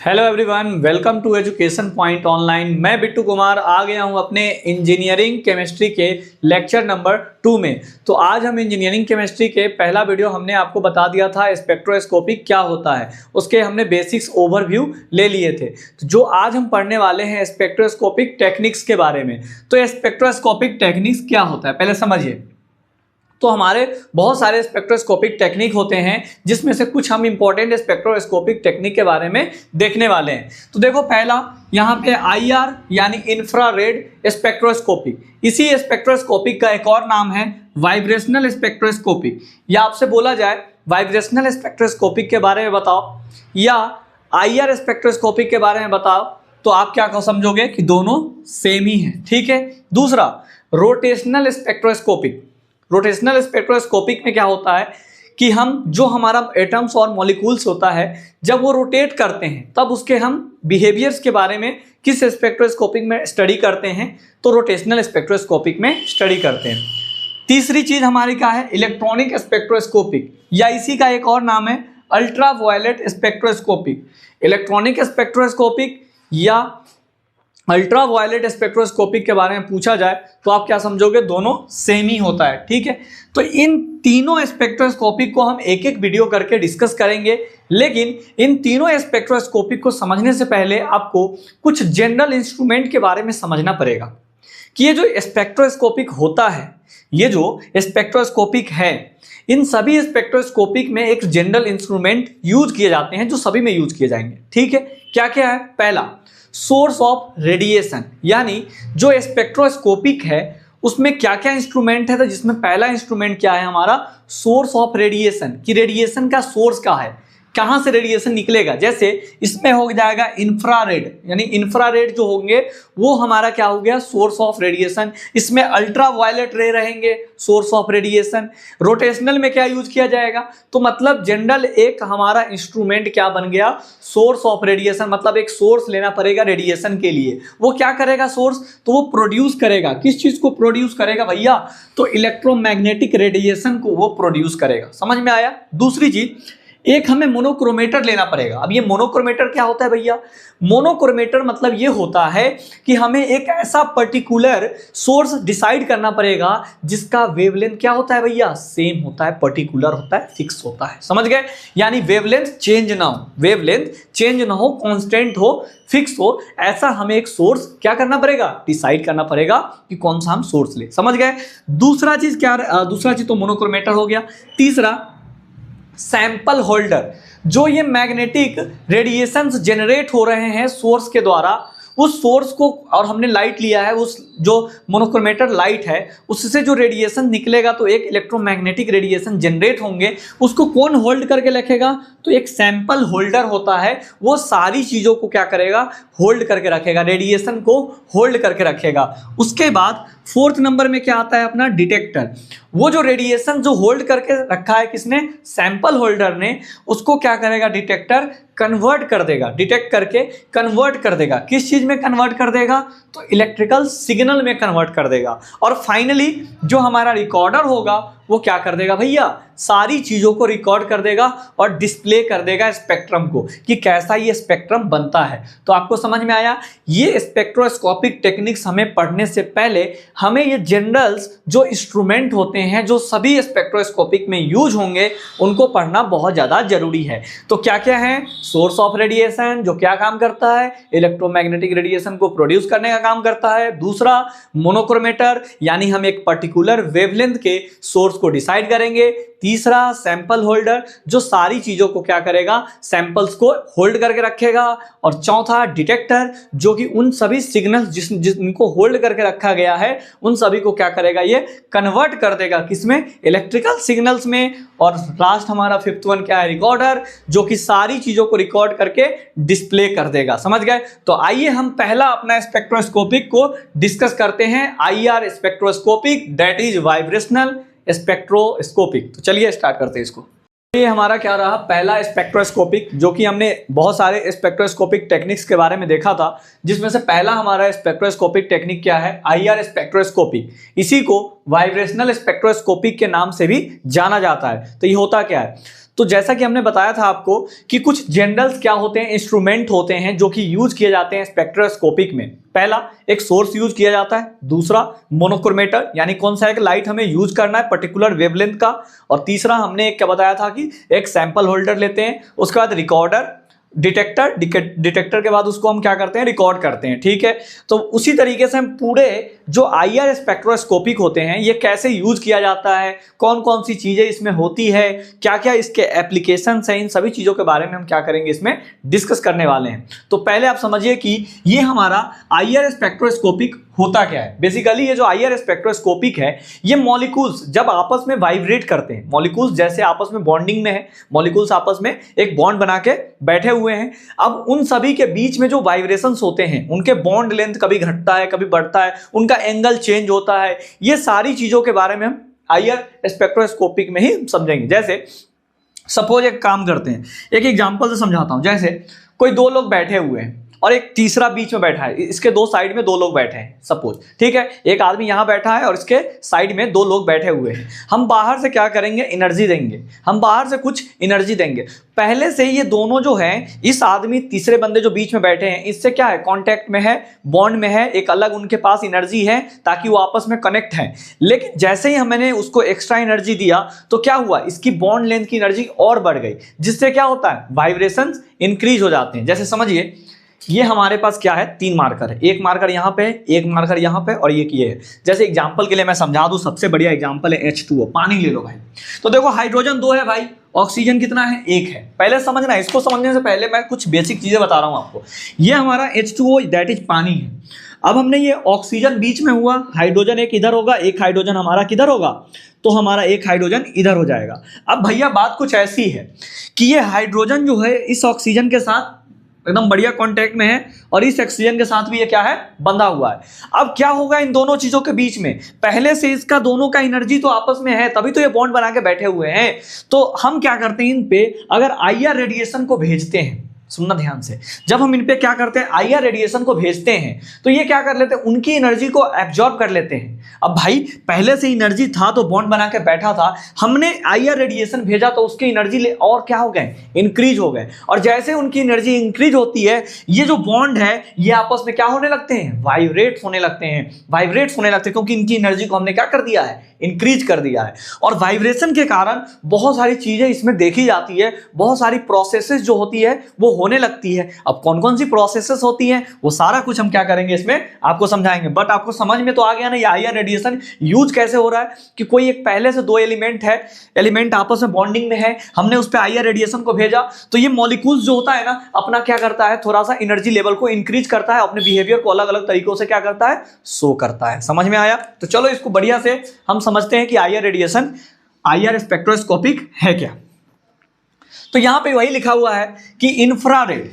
Hello everyone, welcome to Education Point online. मैं बिट्टू कुमार आ गया हूं अपने इंजीनियरिंग केमिस्ट्री के लेक्चर नंबर 2 में। तो आज हम इंजीनियरिंग केमिस्ट्री के पहला वीडियो हमने आपको बता दिया था स्पेक्ट्रोस्कोपी क्या होता है, उसके हमने बेसिक्स ओवरव्यू ले लिए थे। तो जो आज हम पढ़ने वाले हैं स्पेक्ट्रोस्कोपिक टेक्निक्स के बारे में। तो स्पेक्ट्रोस्कोपिक टेक्निक्स क्या होता है पहले समझिए। तो हमारे बहुत सारे स्पेक्ट्रोस्कोपिक टेक्निक होते हैं, जिसमें से कुछ हम इंपॉर्टेंट स्पेक्ट्रोस्कोपिक टेक्निक के बारे में देखने वाले हैं। तो देखो, पहला यहाँ पे IR यानी इंफ्रारेड स्पेक्ट्रोस्कोपी। इसी स्पेक्ट्रोस्कोपिक का एक और नाम है वाइब्रेशनल स्पेक्ट्रोस्कोपी। या आपसे बोला जाए वाइब्रेशनल स्पेक्ट्रोस्कोपिक के बारे में बताओ या IR स्पेक्ट्रोस्कोपिक के बारे में बताओ, तो आप क्या समझोगे कि दोनों सेम ही है। ठीक है। दूसरा, रोटेशनल स्पेक्ट्रोस्कोपिक। रोटेशनल स्पेक्ट्रोस्कोपिक में क्या होता है कि हम जो हमारा एटम्स और मॉलिक्यूल्स होता है, जब वो रोटेट करते हैं तब उसके हम बिहेवियर्स के बारे में किस स्पेक्ट्रोस्कोपिक में स्टडी करते हैं, तो रोटेशनल स्पेक्ट्रोस्कोपिक में स्टडी करते हैं। तीसरी चीज हमारी क्या है, इलेक्ट्रॉनिक स्पेक्ट्रोस्कोपिक, या इसी का एक और नाम है अल्ट्रावायलेट स्पेक्ट्रोस्कोपिक। इलेक्ट्रॉनिक स्पेक्ट्रोस्कोपिक या अल्ट्रावायलेट स्पेक्ट्रोस्कोपिक के बारे में पूछा जाए तो आप क्या समझोगे, दोनों सेम ही होता है। ठीक है। तो इन तीनों स्पेक्ट्रोस्कोपिक को हम एक एक वीडियो करके डिस्कस करेंगे, लेकिन इन तीनों स्पेक्ट्रोस्कोपिक को समझने से पहले आपको कुछ जनरल इंस्ट्रूमेंट के बारे में समझना पड़ेगा कि ये जो स्पेक्ट्रोस्कोपिक होता है, ये जो स्पेक्ट्रोस्कोपिक है, इन सभी स्पेक्ट्रोस्कोपिक में एक जनरल इंस्ट्रूमेंट यूज किए जाते हैं जो सभी में यूज किए जाएंगे। ठीक है। क्या क्या है? पहला, सोर्स ऑफ रेडिएशन, यानी जो स्पेक्ट्रोस्कोपिक है उसमें क्या क्या इंस्ट्रूमेंट है। तो जिसमें पहला इंस्ट्रूमेंट क्या है हमारा, सोर्स ऑफ रेडिएशन, कि रेडिएशन का सोर्स क्या है, कहाँ से रेडिएशन निकलेगा। जैसे इसमें हो जाएगा इंफ्रारेड, यानी इंफ्रारेड जो होंगे वो हमारा क्या हो गया, सोर्स ऑफ रेडिएशन। इसमें अल्ट्रावायलेट रे रहेंगे, सोर्स ऑफ रेडिएशन। रोटेशनल में क्या यूज किया जाएगा, तो मतलब जनरल एक हमारा इंस्ट्रूमेंट क्या बन गया, सोर्स ऑफ रेडिएशन। मतलब एक सोर्स लेना पड़ेगा रेडिएशन के लिए। वो क्या करेगा सोर्स, तो वो प्रोड्यूस करेगा। किस चीज को प्रोड्यूस करेगा भैया, तो इलेक्ट्रोमैग्नेटिक रेडिएशन को वो प्रोड्यूस करेगा। समझ में आया। दूसरी चीज, एक हमें मोनोक्रोमेटर लेना पड़ेगा। अब ये मोनोक्रोमेटर क्या होता है भैया, मोनोक्रोमेटर मतलब ये होता है कि हमें एक ऐसा पर्टिकुलर सोर्स डिसाइड करना पड़ेगा जिसका वेवलेंथ क्या होता है भैया, सेम होता है, पर्टिकुलर होता है, फिक्स होता है। समझ गए। यानी वेवलेंथ चेंज ना हो, वेवलेंथ चेंज ना हो, कांस्टेंट हो, फिक्स हो, ऐसा हमें एक सोर्स क्या करना पड़ेगा, डिसाइड करना पड़ेगा कि कौन सा हम सोर्स ले। समझ गए। दूसरा चीज क्या, दूसरा चीज तो मोनोक्रोमेटर हो गया। तीसरा, सैंपल होल्डर। जो ये मैग्नेटिक रेडिएशंस जनरेट हो रहे हैं सोर्स के द्वारा, उस सोर्स को, और हमने लाइट लिया है, उस जो मोनोक्रोमेटर लाइट है उससे जो रेडिएशन निकलेगा तो एक इलेक्ट्रोमैग्नेटिक रेडिएशन जनरेट होंगे, उसको कौन होल्ड करके रखेगा, तो एक सैंपल होल्डर होता है। वो सारी चीज़ों को क्या करेगा, होल्ड करके रखेगा, रेडिएशन को होल्ड करके रखेगा। उसके बाद फोर्थ नंबर में क्या आता है अपना, डिटेक्टर। वो जो रेडिएशन जो होल्ड करके रखा है किसने, सैंपल होल्डर ने, उसको क्या करेगा डिटेक्टर, कन्वर्ट कर देगा, डिटेक्ट करके कन्वर्ट कर देगा। किस चीज में कन्वर्ट कर देगा, तो इलेक्ट्रिकल सिग्नल में कन्वर्ट कर देगा। और फाइनली जो हमारा रिकॉर्डर होगा वो क्या कर देगा भैया, सारी चीजों को रिकॉर्ड कर देगा और डिस्प्ले कर देगा स्पेक्ट्रम को, कि कैसा ये स्पेक्ट्रम बनता है। तो आपको समझ में आया। ये स्पेक्ट्रोस्कोपिक टेक्निक्स हमें पढ़ने से पहले हमें ये जनरल्स जो इंस्ट्रूमेंट होते हैं जो सभी स्पेक्ट्रोस्कोपिक में यूज होंगे उनको पढ़ना बहुत ज्यादा जरूरी है। तो क्या क्या है, सोर्स ऑफ रेडिएशन जो क्या काम करता है, इलेक्ट्रोमैग्नेटिक रेडिएशन को प्रोड्यूस करने का काम करता है। दूसरा, मोनोक्रोमेटर, यानी हम एक पर्टिकुलर वेवलेंथ के सोर्स को डिसाइड करेंगे। तीसरा, सैंपल होल्डर, जो सारी चीजों को क्या करेगा, सैंपल्स को होल्ड करके रखेगा। और चौथा, डिटेक्टर, जो कि उन सभी सिग्नल्स जिनको होल्ड करके रखा गया है उन सभी को क्या करेगा, ये कन्वर्ट कर देगा किसमें, इलेक्ट्रिकल सिग्नल्स में। और लास्ट हमारा फिफ्थ वन क्या है, रिकॉर्डर, जो कि सारी चीजों को रिकॉर्ड करके डिस्प्ले कर देगा। समझ गए। तो आइए हम पहला अपना स्पेक्ट्रोस्कोपिक को डिस्कस करते हैं, IR spectroscopic, that is vibrational spectroscopic. तो चलिए स्टार्ट करते हैं इसको। ये हमारा क्या रहा, पहला स्पेक्ट्रोस्कोपिक, जो कि हमने बहुत सारे स्पेक्ट्रोस्कोपिक टेक्निक्स के बारे में देखा था, जिसमें से पहला हमारा स्पेक्ट्रोस्कोपिक टेक्निक क्या है, IR स्पेक्ट्रोस्कोपिक। इसी को वाइब्रेशनल स्पेक्ट्रोस्कोपिक के नाम से भी जाना जाता है। तो ये होता क्या है, तो जैसा कि हमने बताया था आपको कि कुछ जनरल्स क्या होते हैं, इंस्ट्रूमेंट होते हैं जो कि यूज किए जाते हैं स्पेक्ट्रोस्कोपिक में। पहला एक सोर्स यूज किया जाता है, दूसरा मोनोक्रोमेटर यानी कौन सा एक लाइट हमें यूज करना है पर्टिकुलर वेवलेंथ का, और तीसरा हमने एक क्या बताया था कि एक सैंपल होल्डर लेते हैं, उसके बाद रिकॉर्डर, डिटेक्टर के बाद उसको हम क्या करते हैं, रिकॉर्ड करते हैं। ठीक है, तो उसी तरीके से हम पूरे जो IR स्पेक्ट्रोस्कोपिक होते हैं ये कैसे यूज किया जाता है, कौन कौन सी चीजें इसमें होती है, क्या क्या इसके एप्लीकेशंस हैं, इन सभी चीजों के बारे में हम क्या करेंगे, इसमें डिस्कस करने वाले हैं। तो पहले आप समझिए कि ये हमारा IR स्पेक्ट्रोस्कोपिक होता क्या है। बेसिकली ये जो IR स्पेक्ट्रोस्कोपिक है ये मॉलिक्यूल्स जब आपस में वाइब्रेट करते हैं, मॉलिक्यूल्स जैसे आपस में बॉन्डिंग में है, मॉलिक्यूल्स आपस में एक बॉन्ड बना के बैठे हुए हैं, अब उन सभी के बीच में जो वाइब्रेशंस होते हैं उनके बॉन्ड लेंथ कभी घटता है कभी बढ़ता है, उनका एंगल चेंज होता है, ये सारी चीजों के बारे में हम IR स्पेक्ट्रोस्कोपिक में ही समझेंगे। जैसे सपोज एक काम करते हैं, एक एग्जांपल से समझाता हूं। जैसे कोई दो लोग बैठे हुए हैं और एक तीसरा बीच में बैठा है, इसके दो साइड में दो लोग बैठे हैं सपोज, ठीक है, एक आदमी यहां बैठा है और इसके साइड में दो लोग बैठे हुए हैं। हम बाहर से क्या करेंगे, एनर्जी देंगे, हम बाहर से कुछ एनर्जी देंगे। पहले से ये दोनों जो हैं, इस आदमी तीसरे बंदे जो बीच में बैठे हैं इससे क्या है, कांटेक्ट में है, बॉन्ड में है, एक अलग उनके पास एनर्जी है ताकि वो आपस में कनेक्ट है। लेकिन जैसे ही हमने उसको एक्स्ट्रा एनर्जी दिया तो क्या हुआ, इसकी बॉन्ड लेंथ की एनर्जी और बढ़ गई, जिससे क्या होता है, वाइब्रेशंस इंक्रीज हो जाते हैं। जैसे समझिए ये हमारे पास क्या है, तीन मार्कर है, एक मार्कर यहाँ पे, एक मार्कर यहाँ पे और एक ये है। जैसे एग्जांपल के लिए मैं समझा दूं, सबसे बढ़िया एग्जांपल है H2O, पानी ले लो भाई। तो देखो हाइड्रोजन 2 है भाई, ऑक्सीजन कितना है, 1 है। पहले समझना, इसको समझने से पहले मैं कुछ बेसिक चीजें बता रहा हूं आपको। ये हमारा H2O दैट इज पानी है। अब हमने ये ऑक्सीजन बीच में हुआ, हाइड्रोजन एक इधर होगा, एक हाइड्रोजन हमारा किधर होगा, तो हमारा एक हाइड्रोजन इधर हो जाएगा। अब भैया बात कुछ ऐसी है कि ये हाइड्रोजन जो है इस ऑक्सीजन के साथ एकदम बढ़िया कांटेक्ट में है और इस ऑक्सीजन के साथ भी ये क्या है, बंधा हुआ है। अब क्या होगा इन दोनों चीजों के बीच में, पहले से इसका दोनों का एनर्जी तो आपस में है, तभी तो ये बॉन्ड बना के बैठे हुए हैं। तो हम क्या करते हैं, इन पे अगर IR रेडिएशन को भेजते हैं, सुनना ध्यान से, जब हम इन पे क्या करते हैं, IR रेडिएशन को भेजते हैं तो ये क्या कर लेते हैं, उनकी एनर्जी को एब्जॉर्ब कर लेते हैं। अब भाई पहले से एनर्जी था तो बॉन्ड बना के बैठा था, हमने IR रेडिएशन भेजा तो उसकी एनर्जी और क्या हो गए, इंक्रीज हो गए। और जैसे उनकी एनर्जी इंक्रीज होती है, ये जो बॉन्ड है ये आपस में क्या होने लगते हैं, वाइब्रेट होने लगते हैं, वाइब्रेट होने लगते हैं, क्योंकि इनकी एनर्जी को हमने क्या कर दिया है, इंक्रीज कर दिया है। और वाइब्रेशन के कारण बहुत सारी चीजें इसमें देखी जाती है, बहुत सारी प्रोसेसेस जो होती है वो होने लगती है। अब कौन कौन सी प्रोसेसेस होती हैं वो सारा कुछ हम क्या करेंगे, इसमें आपको समझाएंगे। बट आपको समझ में तो आ गया ना ये IR रेडिएशन यूज कैसे हो रहा है, कि कोई एक पहले से दो एलिमेंट है, एलिमेंट आपस में बॉन्डिंग में है, हमने उस पर IR रेडिएशन को भेजा तो ये मॉलिक्यूल्स जो होता है ना, अपना क्या करता है, थोड़ा सा एनर्जी लेवल को इंक्रीज करता है, अपने बिहेवियर को अलग अलग तरीकों से क्या करता है, शो करता है। समझ में आया? तो चलो इसको बढ़िया से हम समझते हैं कि IR रेडिएशन, IR स्पेक्ट्रोस्कोपिक है क्या। तो यहां पे वही लिखा हुआ है कि इंफ्रारेड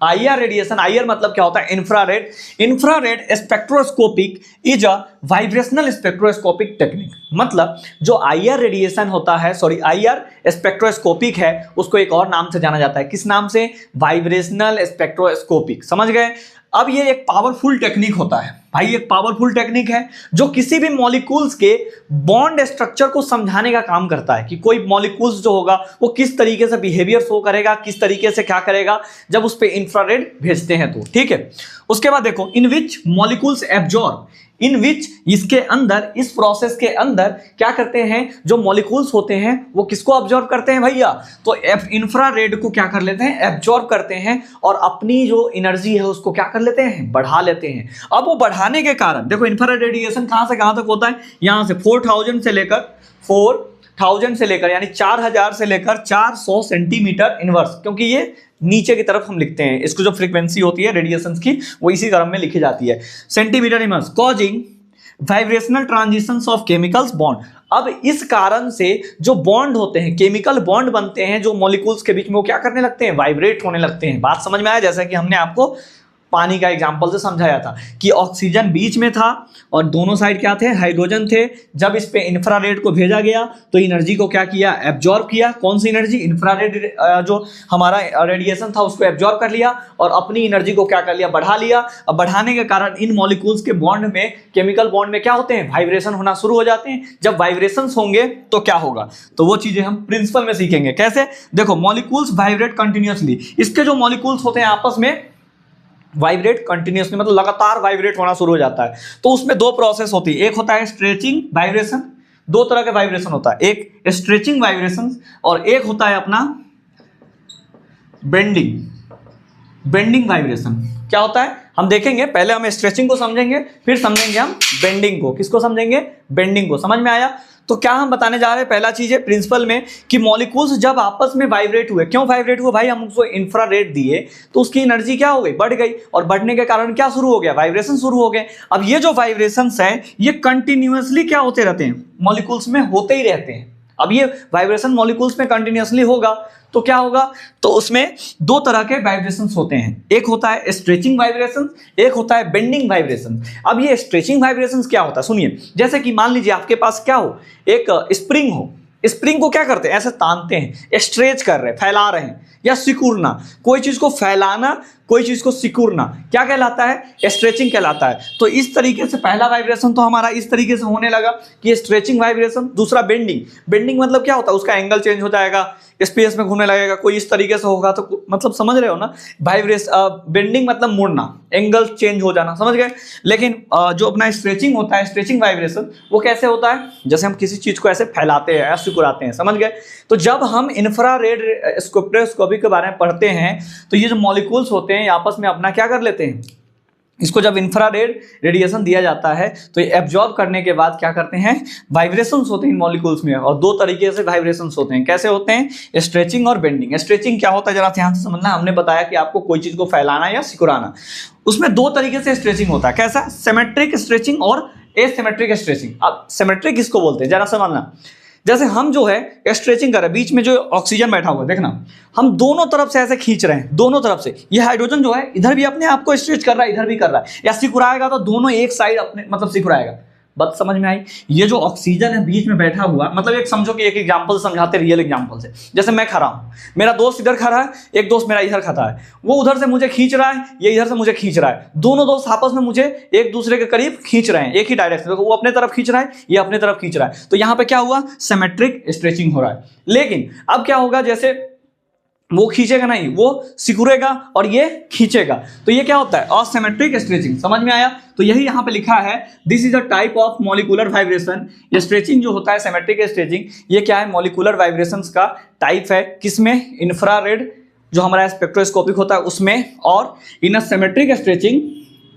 IR रेडिएशन, IR मतलब क्या होता है, infrared. Infrared spectroscopic is a vibrational spectroscopic technique. मतलब जो IR रेडिएशन होता है, सॉरी IR स्पेक्ट्रोस्कोपिक है, उसको एक और नाम से जाना जाता है, किस नाम से, वाइब्रेशनल स्पेक्ट्रोस्कोपिक। समझ गए? अब ये एक पावरफुल टेक्निक होता है भाई, एक पावरफुल टेक्निक है जो किसी भी मॉलिक्यूल्स के बॉन्ड स्ट्रक्चर को समझाने का काम करता है, कि कोई मॉलिक्यूल्स जो होगा वो किस तरीके से बिहेवियर शो करेगा, किस तरीके से क्या करेगा जब उस पे इंफ्रारेड भेजते हैं तो। ठीक है, उसके बाद देखो, इन विच मॉलिक्यूल्स एब्जॉर्ब, इन विच इसके अंदर, इस प्रोसेस के अंदर क्या करते हैं, जो मॉलिक्यूल्स होते हैं वो किसको ऑब्जॉर्व करते हैं भैया, तो इंफ्रारेड को क्या कर लेते हैं, एब्जॉर्ब करते हैं और अपनी जो एनर्जी है उसको क्या कर लेते हैं, बढ़ा लेते हैं। अब वो बढ़ाने के कारण देखो, इंफ्रारेड रेडिएशन कहां से कहां तक होता है, यहां से 4000 से लेकर यानी 4000 से लेकर 400 सेंटीमीटर इनवर्स, क्योंकि ये नीचे की तरफ हम लिखते हैं इसको, जो फ्रीक्वेंसी होती है रेडिएशंस की वो इसी क्रम में लिखी जाती है, centimetre inverse, causing vibrational transitions of chemicals bond. अब इस कारण से जो बॉन्ड होते हैं, केमिकल बॉन्ड बनते हैं जो मॉलिक्यूल्स के बीच में, वो क्या करने लगते हैं, वाइब्रेट होने लगते हैं। बात समझ में आया? जैसा कि हमने आपको पानी का एग्जांपल से समझाया था कि ऑक्सीजन बीच में था और दोनों साइड क्या थे, हाइड्रोजन थे। जब इस पे इंफ्रारेड को भेजा गया तो एनर्जी को क्या किया, एब्जॉर्ब किया। कौन सी एनर्जी, इंफ्रारेड जो हमारा रेडिएशन था उसको एब्जॉर्ब कर लिया और अपनी एनर्जी को क्या कर लिया, बढ़ा लिया। अब बढ़ाने के कारण इन मॉलिक्यूल्स के बॉन्ड में, केमिकल बॉन्ड में क्या होते हैं, वाइब्रेशन होना शुरू हो जाते हैं। जब वाइब्रेशंस होंगे तो क्या होगा, तो वो चीजें हम प्रिंसिपल में सीखेंगे। कैसे, देखो मॉलिक्यूल्स वाइब्रेट कंटिन्यूअसली। इसके जो मॉलिक्यूल्स होते हैं आपस में वाइब्रेट कंटिन्यूअसली, मतलब लगातार वाइब्रेट होना शुरू हो जाता है। तो उसमें दो प्रोसेस होती है, एक होता है स्ट्रेचिंग वाइब्रेशन, दो तरह के वाइब्रेशन होता है, एक स्ट्रेचिंग वाइब्रेशन और एक होता है अपना बेंडिंग वाइब्रेशन। क्या होता है हम देखेंगे, पहले हम स्ट्रेचिंग को समझेंगे, फिर समझेंगे हम बेंडिंग को। किसको समझेंगे, बेंडिंग को। समझ में आया। तो क्या हम बताने जा रहे हैं, पहला चीज है प्रिंसिपल में कि मॉलिक्यूल्स जब आपस में वाइब्रेट हुए, क्यों वाइब्रेट हुए भाई, हम उसको इंफ्रारेड दिए तो उसकी एनर्जी क्या हो गई, बढ़ गई, और बढ़ने के कारण क्या शुरू हो गया, वाइब्रेशन शुरू हो गए। अब ये जो वाइब्रेशंस हैं ये कंटिन्यूअसली क्या होते रहते हैं, मॉलिक्यूल्स में होते ही रहते हैं। अब ये वाइब्रेशन मॉलिक्यूल्स में कंटिन्यूअसली होगा तो क्या होगा, तो उसमें दो तरह के वाइब्रेशंस होते हैं, एक होता है स्ट्रेचिंग वाइब्रेशन, एक होता है बेंडिंग वाइब्रेशन। अब ये स्ट्रेचिंग वाइब्रेशंस क्या होता है, सुनिए। जैसे कि मान लीजिए आपके पास क्या हो, एक स्प्रिंग हो, स्प्रिंग को क्या करते हैं, ऐसे तानते हैं, स्ट्रेच कर रहे हैं, फैला रहे हैं, या सिकुड़ना। कोई चीज को फैलाना, कोई चीज को सिकुड़ना क्या कहलाता है, स्ट्रेचिंग कहलाता है। तो इस तरीके से पहला वाइब्रेशन तो हमारा इस तरीके से होने लगा कि स्ट्रेचिंग वाइब्रेशन। दूसरा बेंडिंग मतलब क्या होता है, उसका एंगल चेंज हो जाएगा, स्पेस में घूमने लगेगा, कोई इस तरीके से होगा, तो मतलब समझ रहे हो ना, बेंडिंग मतलब मुड़ना, एंगल चेंज हो जाना, समझ गए। लेकिन जो अपना स्ट्रेचिंग होता है, स्ट्रेचिंग वाइब्रेशन, वो कैसे होता है, जैसे हम किसी चीज को ऐसे फैलाते हैं या सिकुड़ाते हैं, समझ गए। तो जब हम इंफ्रारेड स्पेक्ट्रोस्कोपी के बारे में पढ़ते हैं तो ये जो मॉलिक्यूल्स होते हैं आपस में अपना क्या कर लेते हैं, इसको जब इंफ्रारेड रेडिएशन दिया जाता है तो ये एब्जॉर्ब करने के बाद क्या करते हैं, वाइब्रेशंस होते हैं इन मॉलिक्यूल्स में। और दो तरीके से वाइब्रेशंस होते हैं, कैसे होते हैं, स्ट्रेचिंग और बेंडिंग। स्ट्रेचिंग क्या होता है जरा ध्यान से समझना, हमने बताया कि आपको कोई चीज को फैलाना या सिकुड़ाना, उसमें दो तरीके से स्ट्रेचिंग होता है। कैसा, सिमेट्रिक स्ट्रेचिंग और एसिमेट्रिक स्ट्रेचिंग। अब सिमेट्रिक किसको बोलते हैं जरा समझना, जैसे हम जो है स्ट्रेचिंग कर रहे हैं, बीच में जो ऑक्सीजन बैठा हुआ है, देखना हम दोनों तरफ से ऐसे खींच रहे हैं, दोनों तरफ से। ये हाइड्रोजन जो है इधर भी अपने आप को स्ट्रेच कर रहा है, इधर भी कर रहा है, या सिकुड़ाएगा तो दोनों एक साइड अपने मतलब सिकुड़ाएगा। बात समझ में आई। ये जो ऑक्सीजन है बीच में बैठा हुआ, मतलब एक समझो कि एक एग्जांपल समझाते, रियल एग्जांपल से। जैसे मैं खड़ा हूं, मेरा दोस्त इधर खड़ा है, एक दोस्त मेरा इधर खड़ा है, वो उधर से मुझे खींच रहा है, ये इधर से मुझे खींच रहा है, दोनों दोस्त आपस में मुझे एक दूसरे के करीब खींच रहे हैं, एक ही डायरेक्शन में। वो अपने तरफ खींच रहा है, ये अपने तरफ खींच रहा है, तो यहां पे क्या हुआ, सिमेट्रिक स्ट्रेचिंग हो रहा है। लेकिन अब क्या होगा, जैसे वो खींचेगा नहीं, वो सिकुड़ेगा और ये खींचेगा, तो ये क्या होता है, असिमेट्रिक स्ट्रेचिंग। समझ में आया। तो यही यहां पे लिखा है, this is a type of molecular vibration. ये स्ट्रेचिंग जो होता है, सिमेट्रिक स्ट्रेचिंग, ये क्या है, मॉलिक्यूलर वाइब्रेशंस का टाइप है। किसमें, इंफ्रारेड जो हमारा स्पेक्ट्रोस्कोपिक होता है उसमें। और in a symmetric stretching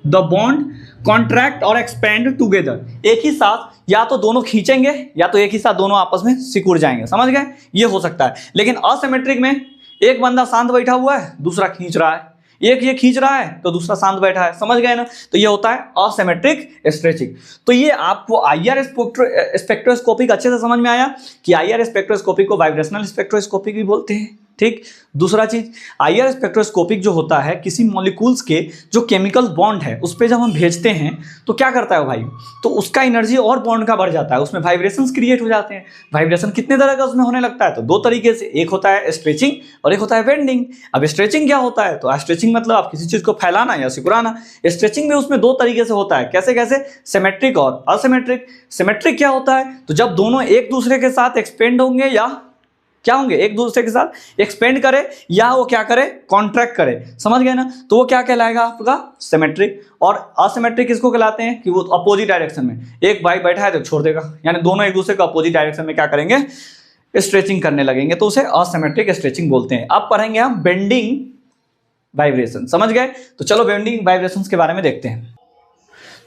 the bond contract और एक्सपेंड टुगेदर। एक ही साथ या तो दोनों खींचेंगे या तो एक ही साथ दोनों आपस में सिकुड़ जाएंगे, समझ गए, ये हो सकता है। लेकिन असिमेट्रिक में एक बंदा शांत बैठा हुआ है, दूसरा खींच रहा है, एक ये खींच रहा है तो दूसरा शांत बैठा है, समझ गए ना। तो ये होता है असिमेट्रिक स्ट्रेचिंग। तो ये आपको आईआर स्पेक्ट्रोस्कोपिक अच्छे से समझ में आया कि आईआर स्पेक्ट्रोस्कोपिक को वाइब्रेशनल स्पेक्ट्रोस्कोपिक भी बोलते हैं। ठीक, दूसरा चीज, आईआर स्पेक्ट्रोस्कोपिक जो होता है, किसी मॉलिक्यूल्स के जो केमिकल बॉन्ड है उस पर जब हम भेजते हैं तो क्या करता है भाई, तो उसका एनर्जी और बॉन्ड का बढ़ जाता है, उसमें वाइब्रेशंस क्रिएट हो जाते हैं। वाइब्रेशन कितने तरह का उसमें होने लगता है, तो दो तरीके से, एक होता है स्ट्रेचिंग और एक होता है बेंडिंग। अब स्ट्रेचिंग क्या होता है, तो स्ट्रेचिंग मतलब आप किसी चीज को फैलाना या सिकुड़ाना। स्ट्रेचिंग में उसमें दो तरीके से होता है, कैसे कैसे, सिमेट्रिक और असिमेट्रिक। सिमेट्रिक क्या होता है, तो जब दोनों एक दूसरे के साथ एक्सपेंड होंगे या क्या होंगे, एक दूसरे के साथ एक्सपेंड करे या वो क्या करे, कॉन्ट्रैक्ट करे, समझ गए ना। तो वो क्या कहलाएगा आपका, सिमेट्रिक। और असिमेट्रिक किसको कहलाते हैं, कि वो अपोजिट डायरेक्शन में, एक भाई बैठा है तो छोड़ देगा, यानी दोनों एक दूसरे को अपोजिट डायरेक्शन में क्या करेंगे, स्ट्रेचिंग करने लगेंगे, तो उसे असिमेट्रिक स्ट्रेचिंग बोलते हैं। अब पढ़ेंगे हम बेंडिंग वाइब्रेशन, समझ गए। तो चलो बेंडिंग वाइब्रेशंस के बारे में देखते हैं।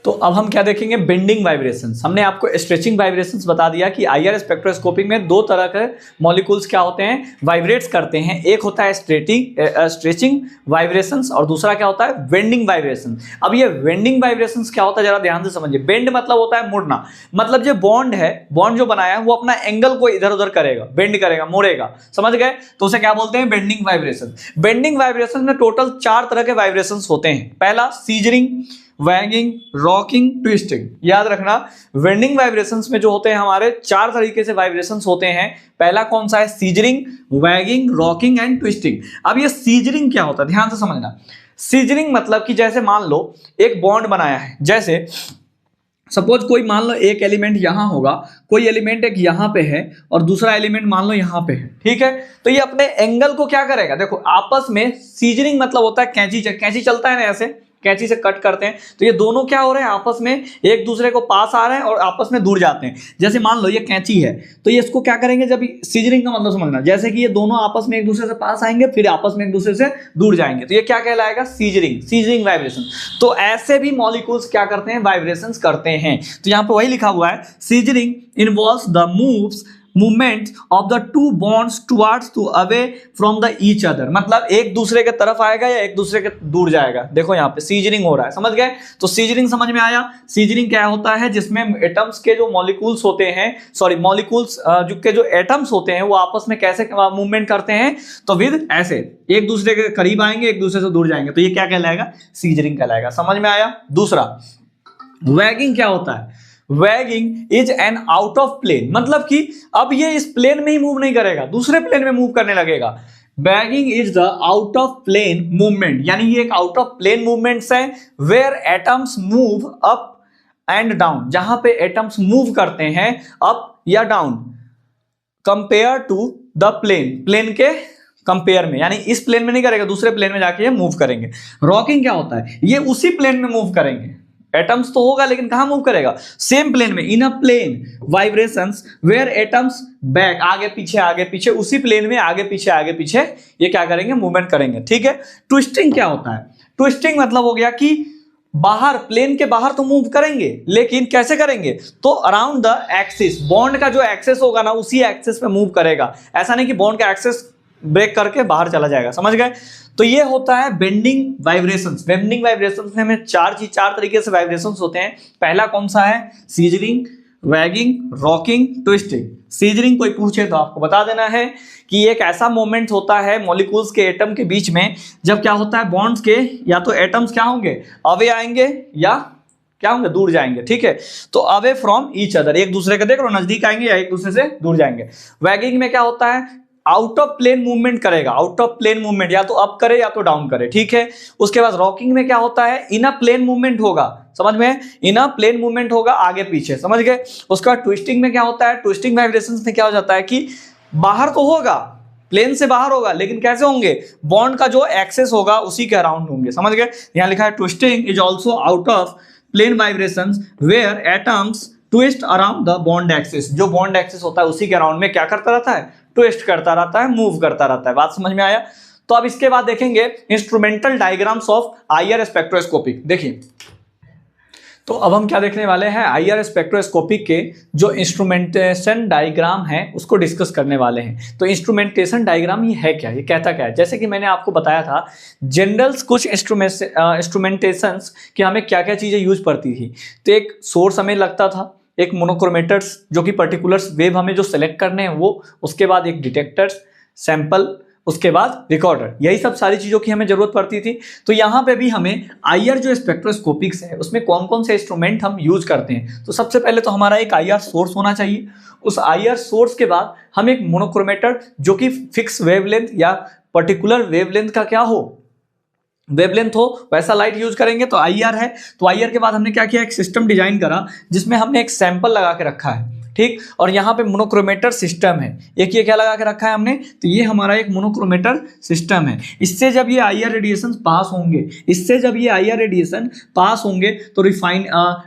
तो अब हम क्या देखेंगे, बेंडिंग वाइब्रेशंस। हमने आपको स्ट्रेचिंग वाइब्रेशंस बता दिया कि आईआर स्पेक्ट्रोस्कोपी में दो तरह के मॉलिक्यूल्स क्या होते हैं, वाइब्रेट्स करते हैं। एक होता है स्ट्रेचिंग वाइब्रेशंस और दूसरा क्या होता है, बेंडिंग वाइब्रेशन। अब ये बेंडिंग वाइब्रेशंस क्या होता है, जरा ध्यान से समझिए। बेंड मतलब होता है मुड़ना, मतलब जो बॉन्ड है, बॉन्ड जो बनाया है वो अपना एंगल को इधर उधर करेगा, बेंड करेगा, मोड़ेगा, समझ गए, तो उसे क्या बोलते हैं, बेंडिंग वाइब्रेशन। बेंडिंग वाइब्रेशन में टोटल 4 तरह के वाइब्रेशंस होते हैं। पहला सीजरिंग, वैगिंग, रॉकिंग, ट्विस्टिंग। याद रखना, बेंडिंग वाइब्रेशंस में जो होते हैं हमारे 4 तरीके से वाइब्रेशंस होते हैं। पहला कौन सा है, scissoring, waging, rocking and twisting. अब ये सीजरिंग क्या होता है, ध्यान से समझना। सीजरिंग मतलब कि जैसे मान लो एक बॉन्ड बनाया है, जैसे सपोज कोई मान लो एक एलिमेंट यहां होगा, कोई एलिमेंट एक यहां पे है और दूसरा एलिमेंट मान लो यहां पे है, ठीक है। तो ये अपने एंगल को क्या करेगा, देखो आपस में सीजरिंग मतलब होता है कैंची चलता है ना, ऐसे कैंची से कट करते हैं, तो ये दोनों क्या हो रहे हैं, आपस में एक दूसरे को पास आ रहे हैं और आपस में दूर जाते हैं। जैसे मान लो ये कैंची है, तो ये इसको क्या करेंगे, जब सीजरिंग का मतलब समझना, जैसे कि ये दोनों आपस में एक दूसरे से पास आएंगे फिर आपस में एक दूसरे से दूर जाएंगे, तो ये क्या कहलाएगा, सीजरिंग वाइब्रेशन। तो ऐसे भी मॉलिक्यूल्स क्या करते हैं, वाइब्रेशंस करते हैं। तो यहाँ पे वही लिखा हुआ है, scissoring involves the movement of the two bonds towards to away from the each other, मतलब एक दूसरे के तरफ आएगा या एक दूसरे के दूर जाएगा। देखो यहाँ पे सीजरिंग हो रहा है, समझ गए। तो सीजरिंग समझ में आया। सीजरिंग क्या होता है, जिसमें एटम्स के जो मॉलिक्यूल्स होते हैं, मॉलिक्यूल्स जो एटम्स होते हैं वो आपस में कैसे मूवमेंट करते हैं, तो विद ऐसे एक दूसरे के करीब आएंगे, एक दूसरे से दूर जाएंगे, तो ये क्या कहलाएगा, सीजरिंग कहलाएगा। समझ में आया। दूसरा वैगिंग क्या होता है, wagging is an out of plane, मतलब कि अब ये इस प्लेन में ही मूव नहीं करेगा, दूसरे प्लेन में मूव करने लगेगा। Wagging is the out of plane movement, यानी ये एक आउट ऑफ प्लेन मूवमेंट्स है, where atoms move up and down, जहां पे एटम्स मूव करते हैं अप या down, compare to the plane के कंपेयर में, यानी इस प्लेन में नहीं करेगा, दूसरे प्लेन में जाके ये मूव करेंगे। रॉकिंग क्या होता है, ये उसी प्लेन में मूव करेंगे, एटम्स तो होगा लेकिन कहां मूव करेगा, सेम प्लेन में, in a plane vibrations where atoms back, आगे पीछे उसी प्लेन में आगे पीछे ये क्या करेंगे, मूवमेंट करेंगे, ठीक है। ट्विस्टिंग क्या होता है, ट्विस्टिंग मतलब हो गया कि बाहर, प्लेन के बाहर तो मूव करेंगे, लेकिन कैसे करेंगे, तो अराउंड द एक्सिस, बॉन्ड का जो एक्सेस होगा ना उसी एक्सेस पे मूव करेगा, ऐसा नहीं कि बॉन्ड का एक्सेस ब्रेक करके बाहर चला जाएगा, समझ गए। तो ये होता है बेंडिंग वाइब्रेशंस। बेंडिंग वाइब्रेशंस में हमें चार तरीके से वाइब्रेशंस होते हैं। पहला कौन सा है, scissoring, waging, rocking, twisting. Scissoring कोई पूछे तो आपको बता देना है कि एक ऐसा मोमेंट होता है मॉलिक्यूल्स के एटम के बीच में, जब क्या होता है, बॉन्ड्स के या तो एटम्स क्या होंगे, अवे आएंगे या क्या होंगे, दूर जाएंगे, ठीक है। तो अवे फ्रॉम ईच अदर, एक दूसरे के देख लो नजदीक आएंगे या एक दूसरे से दूर जाएंगे। वैगिंग में क्या होता है, आउट ऑफ प्लेन मूवमेंट करेगा, आउट ऑफ प्लेन मूवमेंट, या तो अप करे या तो डाउन करे, ठीक है। उसके बाद रॉकिंग में क्या होता है, इन अ प्लेन मूवमेंट होगा, समझ में, इन अ प्लेन मूवमेंट होगा आगे पीछे, समझ गए। उसके बाद ट्विस्टिंग में क्या होता है, ट्विस्टिंग वाइब्रेशंस में क्या हो जाता है कि बाहर तो होगा, प्लेन से बाहर होगा, लेकिन कैसे होंगे, बॉन्ड का जो एक्सेस होगा उसी के अराउंड होंगे, समझ गए। यहां लिखा है twisting is also out of plane vibrations where atoms twist around the bond axis, जो बॉन्ड एक्सिस होता है उसी के अराउंड में क्या करता रहता है, ट्विस्ट करता रहता है, मूव करता रहता है। बात समझ में आया। तो अब इसके बाद देखेंगे instrumental diagrams of IR spectroscopy. देखिए, तो अब हम क्या देखने वाले हैं, आईआर स्पेक्ट्रोस्कोपी के जो इंस्ट्रूमेंटेशन डायग्राम है उसको डिस्कस करने वाले हैं। तो इंस्ट्रूमेंटेशन डायग्राम ये है क्या, ये कहता क्या है, जैसे कि मैंने आपको बताया था जनरल्स कुछ इंस्ट्रूमेंटेशंस कि हमें क्या क्या चीज़ें यूज पड़ती थी। तो एक सोर्स हमें लगता था, एक मोनोक्रोमेटर्स जो कि पर्टिकुलर्स वेव हमें जो सेलेक्ट करने हैं वो, उसके बाद एक डिटेक्टर्स, सैंपल, उसके बाद रिकॉर्डर, यही सब सारी चीज़ों की हमें जरूरत पड़ती थी। तो यहाँ पे भी हमें आईआर जो स्पेक्ट्रोस्कोपिक्स है उसमें कौन कौन से इंस्ट्रूमेंट हम यूज करते हैं। तो सबसे पहले तो हमारा एक आईआर सोर्स होना चाहिए। उस आईआर सोर्स के बाद हम एक मोनोक्रोमेटर जो कि फिक्स वेवलेंथ या पर्टिकुलर वेवलेंथ का क्या हो, वेवलेंथ हो, वैसा लाइट यूज करेंगे। तो आईआर है, तो आईआर के बाद हमने क्या किया, एक सिस्टम डिजाइन करा जिसमें हमने एक सैंपल लगा के रखा है, ठीक। और यहाँ पे मोनोक्रोमेटर सिस्टम है, एक ये क्या लगा के रखा है हमने, तो ये हमारा एक मोनोक्रोमेटर सिस्टम है। इससे जब ये आईआर रेडिएशन पास होंगे, तो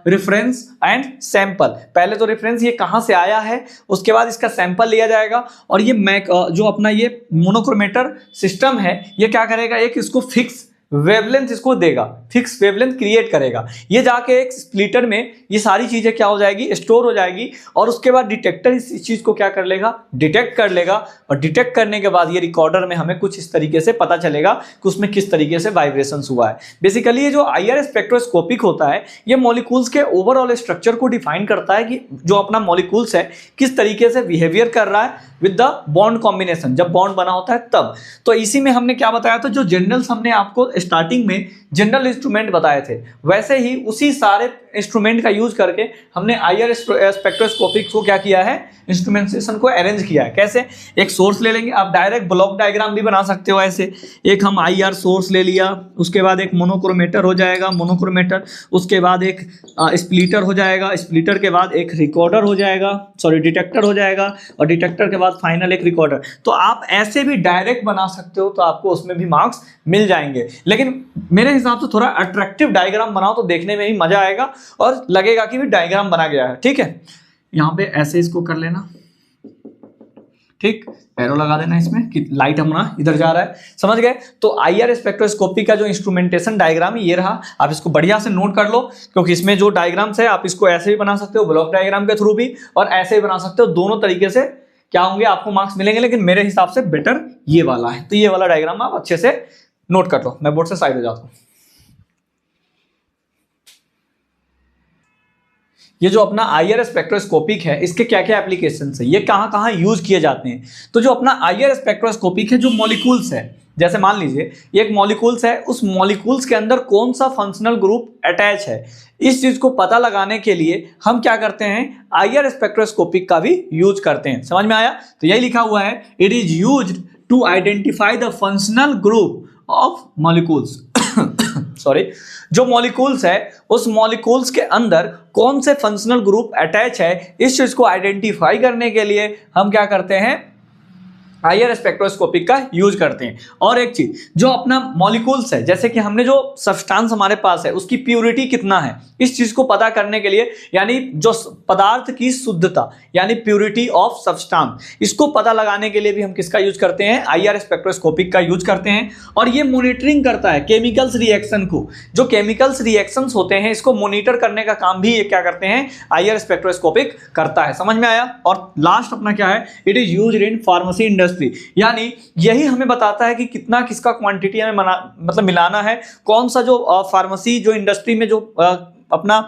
रेफरेंस एंड सैंपल, पहले तो रेफरेंस ये कहाँ से आया है, उसके बाद इसका सैंपल लिया जाएगा और ये जो अपना ये मोनोक्रोमेटर सिस्टम है ये क्या करेगा, एक इसको फिक्स वेवलेंथ इसको देगा, फिक्स वेवलेंथ क्रिएट करेगा। ये जाके एक स्प्लिटर में ये सारी चीजें क्या हो जाएगी, स्टोर हो जाएगी, और उसके बाद डिटेक्टर इस चीज को क्या कर लेगा, डिटेक्ट कर लेगा, और डिटेक्ट करने के बाद ये रिकॉर्डर में हमें कुछ इस तरीके से पता चलेगा कि उसमें किस तरीके से वाइब्रेशंस हुआ है। बेसिकली ये जो IR स्पेक्ट्रोस्कोपिक होता है ये मॉलिक्यूल्स के ओवरऑल स्ट्रक्चर को डिफाइन करता है कि जो अपना मॉलिक्यूल्स है किस तरीके से बिहेवियर कर रहा है विद द बॉन्ड कॉम्बिनेशन, जब बॉन्ड बना होता है तब। तो इसी में हमने क्या बताया था, जो जनरल्स हमने आपको स्टार्टिंग में जनरल इंस्ट्रूमेंट बताए थे, वैसे ही उसी सारे इंस्ट्रूमेंट का यूज करके हमने IR स्पेक्ट्रोस्कोपिक को क्या किया है, इंस्ट्रूमेंटेशन को अरेंज किया है। कैसे, एक सोर्स ले लेंगे, आप डायरेक्ट ब्लॉक डायग्राम भी बना सकते हो ऐसे। एक हम IR सोर्स ले लिया, उसके बाद एक मोनोक्रोमेटर हो जाएगा, मोनोक्रोमेटर, उसके बाद एक स्प्लिटर हो जाएगा, स्प्लिटर के बाद एक रिकॉर्डर हो जाएगा, सॉरी डिटेक्टर हो जाएगा, और डिटेक्टर के बाद फाइनल एक रिकॉर्डर। तो आप ऐसे भी डायरेक्ट बना सकते हो, तो आपको उसमें भी मार्क्स मिल जाएंगे। लेकिन मेरे हिसाब से थोड़ा अट्रैक्टिव डायग्राम बनाओ तो देखने में भी मजा आएगा और लगेगा कि भी डायग्राम बना गया है। ठीक है, यहां पे ऐसे इसको कर लेना, ठीक, एरो लगा देना इसमें कि लाइट हमारा इधर जा रहा है, समझ गए। तो IR स्पेक्ट्रोस्कोपी का जो इंस्ट्रूमेंटेशन डायग्राम है ये रहा, आप इसको बढ़िया से नोट कर लो, क्योंकि इसमें जो डायग्राम्स है आप इसको ऐसे भी बना सकते हो ब्लॉक डायग्राम के थ्रू भी, और ऐसे भी बना सकते हो। दोनों तरीके से क्या होंगे, आपको मार्क्स मिलेंगे, लेकिन मेरे हिसाब से बेटर ये वाला है। तो ये वाला डायग्राम आप अच्छे से नोट कर लो। मैं बोर्ड से साइड हो जाता हूं। ये जो अपना IR स्पेक्ट्रोस्कोपिक है, इसके क्या क्या एप्लीकेशंस है, ये कहाँ कहाँ यूज किए जाते हैं। तो जो अपना IR स्पेक्ट्रोस्कोपिक है, जो मॉलिक्यूल्स है, जैसे मान लीजिए एक मॉलिक्यूल्स है, उस मॉलिक्यूल्स के अंदर कौन सा फंक्शनल ग्रुप अटैच है, इस चीज को पता लगाने के लिए हम क्या करते हैं, IR स्पेक्ट्रोस्कोपिक का भी यूज करते हैं। समझ में आया। तो यही लिखा हुआ है, it is used to identify the functional group of molecules sorry, जो मॉलिक्यूल्स है उस मॉलिक्यूल्स के अंदर कौन से फंक्शनल ग्रुप अटैच है, इस चीज को आइडेंटिफाई करने के लिए हम क्या करते हैं, IR स्पेक्ट्रोस्कोपिक का यूज करते हैं। और एक चीज, जो अपना मॉलिक्यूल्स है, जैसे कि हमने जो सब्सटेंस हमारे पास है उसकी प्योरिटी कितना है, इस चीज को पता करने के लिए, यानी जो पदार्थ की शुद्धता यानी प्योरिटी ऑफ सब्सटेंस, इसको पता लगाने के लिए भी हम किसका यूज करते हैं, IR स्पेक्ट्रोस्कोपिक का यूज करते हैं। और ये मॉनिटरिंग करता है केमिकल्स रिएक्शन को, जो केमिकल्स रिएक्शंस होते हैं इसको मॉनिटर करने का काम भी ये क्या करते हैं, IR स्पेक्ट्रोस्कोपिक करता है। समझ में आया। और लास्ट अपना क्या है, it is used in pharmacy industry, यानी यही हमें बताता है कि कितना किसका क्वांटिटी हमें मतलब मिलाना है, कौन सा जो फार्मेसी जो इंडस्ट्री में जो अपना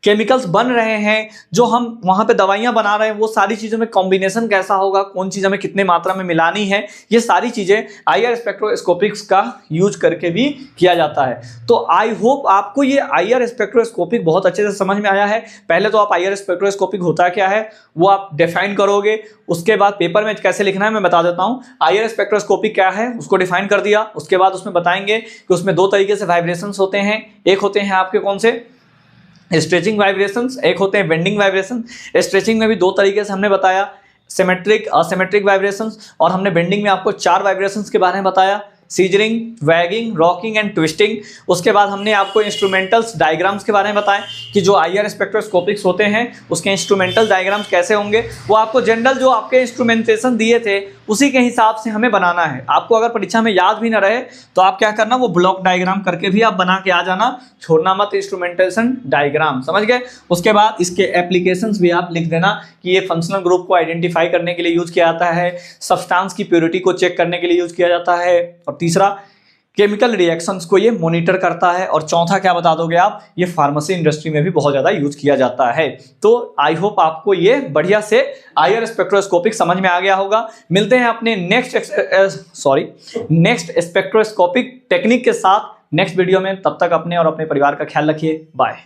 केमिकल्स बन रहे हैं, जो हम वहां पे दवाइयां बना रहे हैं, वो सारी चीजों में कॉम्बिनेशन कैसा होगा, कौन चीज हमें कितने मात्रा में मिलानी है, ये सारी चीजें IR स्पेक्ट्रोस्कोपिक्स का यूज करके भी किया जाता है। तो आई होप आपको ये IR स्पेक्ट्रोस्कोपिक बहुत अच्छे से समझ में आया है। पहले तो आप IR स्पेक्ट्रोस्कोपिक होता क्या है वो आप डिफाइन करोगे, उसके बाद पेपर में कैसे लिखना है मैं बता देता हूँ। IR स्पेक्ट्रोस्कोपिक क्या है उसको डिफाइन कर दिया, उसके बाद उसमें बताएंगे कि उसमें दो तरीके से वाइब्रेशंस होते हैं, एक होते हैं आपके कौन से, स्ट्रेचिंग वाइब्रेशंस, एक होते हैं बेंडिंग वाइब्रेशन। स्ट्रेचिंग में भी दो तरीके से हमने बताया, सिमेट्रिक, असिमेट्रिक वाइब्रेशंस, और हमने बेंडिंग में आपको 4 वाइब्रेशंस के बारे में बताया, scissoring, waging, rocking and twisting. उसके बाद हमने आपको इंस्ट्रूमेंटल्स डायग्राम्स के बारे में बताया कि जो IR स्पेक्ट्रोस्कोपिक्स होते हैं उसके इंस्ट्रूमेंटल डायग्राम्स कैसे होंगे, वो आपको जनरल जो आपके इंस्ट्रूमेंटेशन दिए थे उसी के हिसाब से हमें बनाना है। आपको अगर परीक्षा में याद भी ना रहे तो आप क्या करना, वो ब्लॉक डायग्राम करके भी आप बना के आ जाना, छोड़ना मत इंस्ट्रूमेंटेशन डायग्राम, समझ गए। उसके बाद इसके एप्लीकेशंस भी आप लिख देना कि ये फंक्शनल ग्रुप को आइडेंटिफाई करने के लिए यूज किया जाता है, सब्सटेंस की प्योरिटी को चेक करने के लिए यूज किया जाता है, और तीसरा केमिकल रिएक्शंस को ये मॉनिटर करता है, और चौथा क्या बता दोगे आप, ये फार्मेसी इंडस्ट्री में भी बहुत ज्यादा यूज किया जाता है। तो आई होप आपको ये बढ़िया से IR स्पेक्ट्रोस्कोपिक समझ में आ गया होगा। मिलते हैं अपने नेक्स्ट स्पेक्ट्रोस्कोपिक टेक्निक के साथ नेक्स्ट वीडियो में। तब तक अपने और अपने परिवार का ख्याल रखिए। बाय।